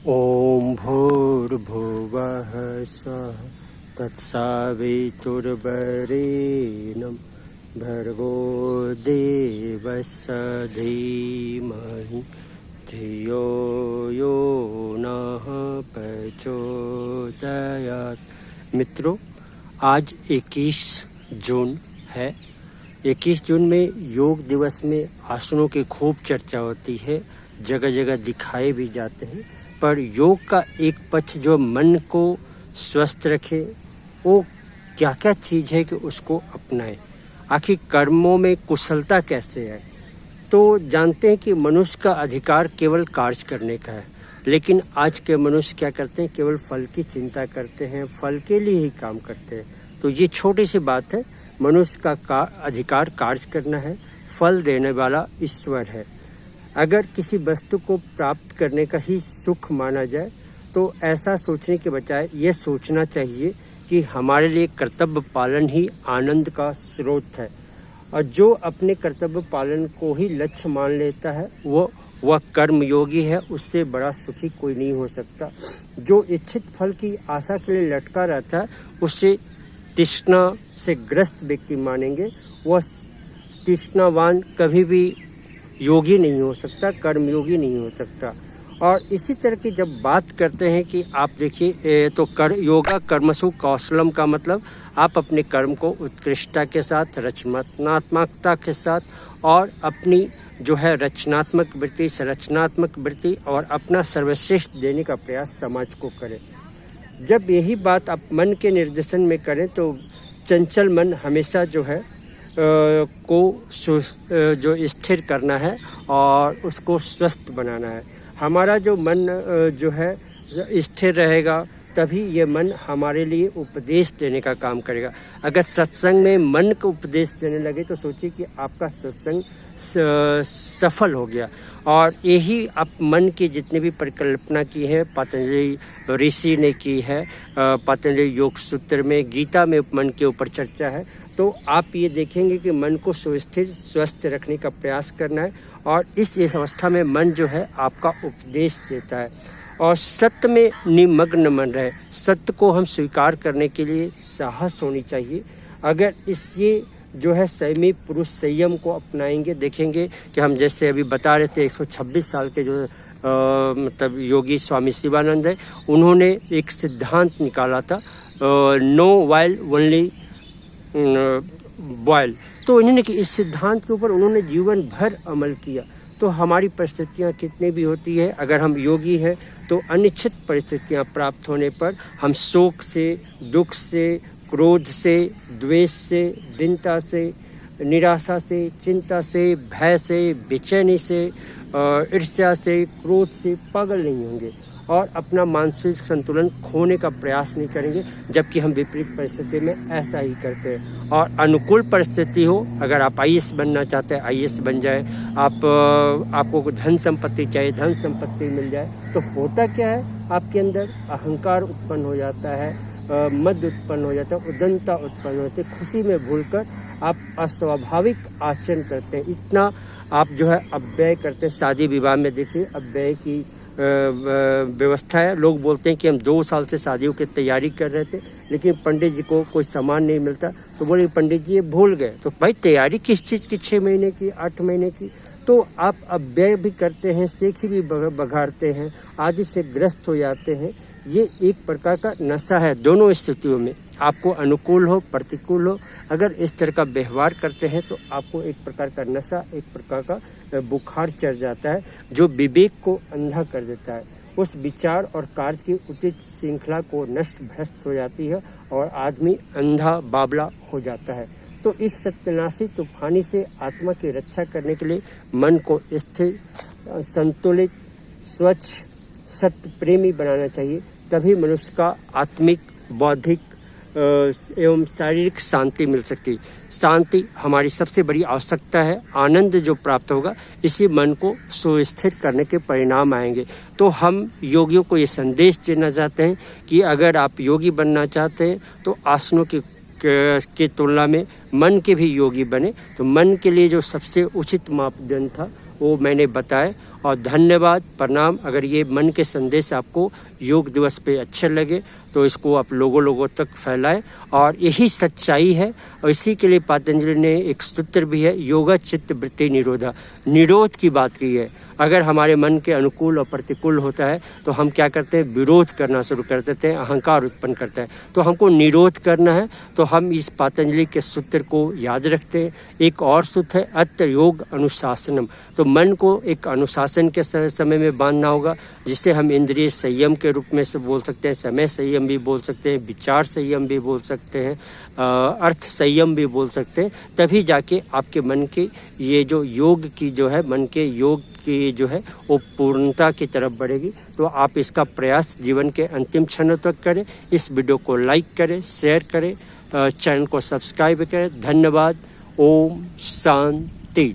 ॐ भूर्भुवः स्वः तत्सवितुर्वरेण्यं भर्गो देवस्य धीमहि धियो यो नः प्रचोदयात्। मित्रों, आज 21 जून है। 21 जून में योग दिवस में आसनों की खूब चर्चा होती है, जगह जगह दिखाए भी जाते हैं। पर योग का एक पक्ष जो मन को स्वस्थ रखे, वो क्या क्या चीज़ है कि उसको अपनाएं। आखिर कर्मों में कुशलता कैसे है? तो जानते हैं कि मनुष्य का अधिकार केवल कार्य करने का है, लेकिन आज के मनुष्य क्या करते हैं? केवल फल की चिंता करते हैं, फल के लिए ही काम करते हैं। तो ये छोटी सी बात है। मनुष्य का अधिकार कार्य करना है, फल देने वाला ईश्वर है। अगर किसी वस्तु को प्राप्त करने का ही सुख माना जाए तो ऐसा सोचने के बजाय ये सोचना चाहिए कि हमारे लिए कर्तव्य पालन ही आनंद का स्रोत है। और जो अपने कर्तव्य पालन को ही लक्ष्य मान लेता है वह कर्मयोगी है। उससे बड़ा सुखी कोई नहीं हो सकता। जो इच्छित फल की आशा के लिए लटका रहता है उसे तृष्णा से ग्रस्त व्यक्ति मानेंगे। वह तृष्णावान कभी भी योगी नहीं हो सकता, कर्मयोगी नहीं हो सकता। और इसी तरह की जब बात करते हैं कि आप देखिए तो योगा कर्मसु कौशलम का मतलब आप अपने कर्म को उत्कृष्टता के साथ, रचनात्मकता के साथ और अपनी जो है रचनात्मक वृत्ति, संरचनात्मक वृत्ति और अपना सर्वश्रेष्ठ देने का प्रयास समाज को करें। जब यही बात आप मन के निर्देशन में करें तो चंचल मन हमेशा जो है को जो स्थिर करना है और उसको स्वस्थ बनाना है। हमारा जो मन जो है स्थिर रहेगा तभी ये मन हमारे लिए उपदेश देने का काम करेगा। अगर सत्संग में मन को उपदेश देने लगे तो सोचिए कि आपका सत्संग सफल हो गया। और यही आप मन की जितनी भी परिकल्पना की है पतंजलि ऋषि ने की है। पतंजलि योग सूत्र में, गीता में मन के ऊपर चर्चा है। तो आप ये देखेंगे कि मन को सुस्थिर स्वस्थ रखने का प्रयास करना है और इस अवस्था में मन जो है आपका उपदेश देता है। और सत्य में निमग्न मन रहे। सत्य को हम स्वीकार करने के लिए साहस होनी चाहिए। अगर ये जो है संयमी पुरुष संयम को अपनाएंगे, देखेंगे कि हम जैसे अभी बता रहे थे 126 साल के जो मतलब योगी स्वामी शिवानंद है, उन्होंने एक सिद्धांत निकाला था, नो वाइल ओनली बॉयल। तो इन्होंने कि इस सिद्धांत के ऊपर उन्होंने जीवन भर अमल किया। तो हमारी परिस्थितियाँ कितनी भी होती है, अगर हम योगी हैं तो अनिश्चित परिस्थितियाँ प्राप्त होने पर हम शोक से, दुख से, क्रोध से, द्वेष से, दीनता से, निराशा से, चिंता से, भय से, बेचैनी से, ईर्ष्या से, क्रोध से पागल नहीं होंगे और अपना मानसिक संतुलन खोने का प्रयास नहीं करेंगे। जबकि हम विपरीत परिस्थिति में ऐसा ही करते हैं। और अनुकूल परिस्थिति हो, अगर आप IAS बनना चाहते हैं IAS बन जाए, आपको धन संपत्ति चाहिए, धन संपत्ति मिल जाए। तो होता क्या है, आपके अंदर अहंकार उत्पन्न हो जाता है, मद उत्पन्न हो जाता है, उदंता उत्पन्न होती है। खुशी में भूलकर आप अस्वाभाविक आचरण करते हैं। इतना आप जो है अपव्यय करते हैं। शादी विवाह में देखिए अपव्यय की व्यवस्था है। लोग बोलते हैं कि हम 2 साल से शादियों की तैयारी कर रहे थे लेकिन पंडित जी को कोई सामान नहीं मिलता। तो बोले पंडित जी ये भूल गए। तो भाई तैयारी किस चीज़ की, 6 महीने की, 8 महीने की? तो आप अपव्यय भी करते हैं, सेखी भी बघाड़ते हैं, आदि से ग्रस्त हो जाते हैं। ये एक प्रकार का नशा है। दोनों स्थितियों में आपको अनुकूल हो, प्रतिकूल हो, अगर इस तरह का व्यवहार करते हैं तो आपको एक प्रकार का नशा, एक प्रकार का बुखार चढ़ जाता है जो विवेक को अंधा कर देता है। उस विचार और कार्य की उचित श्रृंखला को नष्ट भ्रष्ट हो जाती है और आदमी अंधा बावला हो जाता है। तो इस सत्यानाशी तूफानी से आत्मा की रक्षा करने के लिए मन को स्थिर, संतुलित, स्वच्छ, सत्य प्रेमी बनाना चाहिए। तभी मनुष्य का आत्मिक, बौद्धिक एवं शारीरिक शांति मिल सकती। शांति हमारी सबसे बड़ी आवश्यकता है। आनंद जो प्राप्त होगा इसी मन को सुस्थिर करने के परिणाम आएंगे। तो हम योगियों को ये संदेश देना चाहते हैं कि अगर आप योगी बनना चाहते हैं तो आसनों की तुलना में मन के भी योगी बने। तो मन के लिए जो सबसे उचित मापदंड था वो मैंने बताया और धन्यवाद, प्रणाम। अगर ये मन के संदेश आपको योग दिवस पे अच्छे लगे तो इसको आप लोगों तक फैलाएं, और यही सच्चाई है। और इसी के लिए पतंजलि ने एक सूत्र भी है, योगा चित्त वृत्ति निरोधा, निरोध की बात की है। अगर हमारे मन के अनुकूल और प्रतिकूल होता है तो हम क्या करते हैं, विरोध करना शुरू कर देते हैं, अहंकार उत्पन्न करता है। तो हमको निरोध करना है, तो हम इस पतंजलि के सूत्र को याद रखते हैं। एक और सूत्र है अत्र योग अनुशासनम, तो मन को एक अनुशासन के समय में बांधना होगा, जिसे हम इंद्रिय संयम के रूप में से बोल सकते हैं, समय संयम भी बोल सकते हैं, विचार संयम भी बोल सकते हैं, अर्थ संयम भी बोल सकते हैं। तभी जाके आपके मन की ये जो योग की जो है, मन के योग की जो है वो पूर्णता की तरफ बढ़ेगी। तो आप इसका प्रयास जीवन के अंतिम क्षणों तक करें। इस वीडियो को लाइक करें, शेयर करें, चैनल को सब्सक्राइब करें। धन्यवाद। ओम शांति।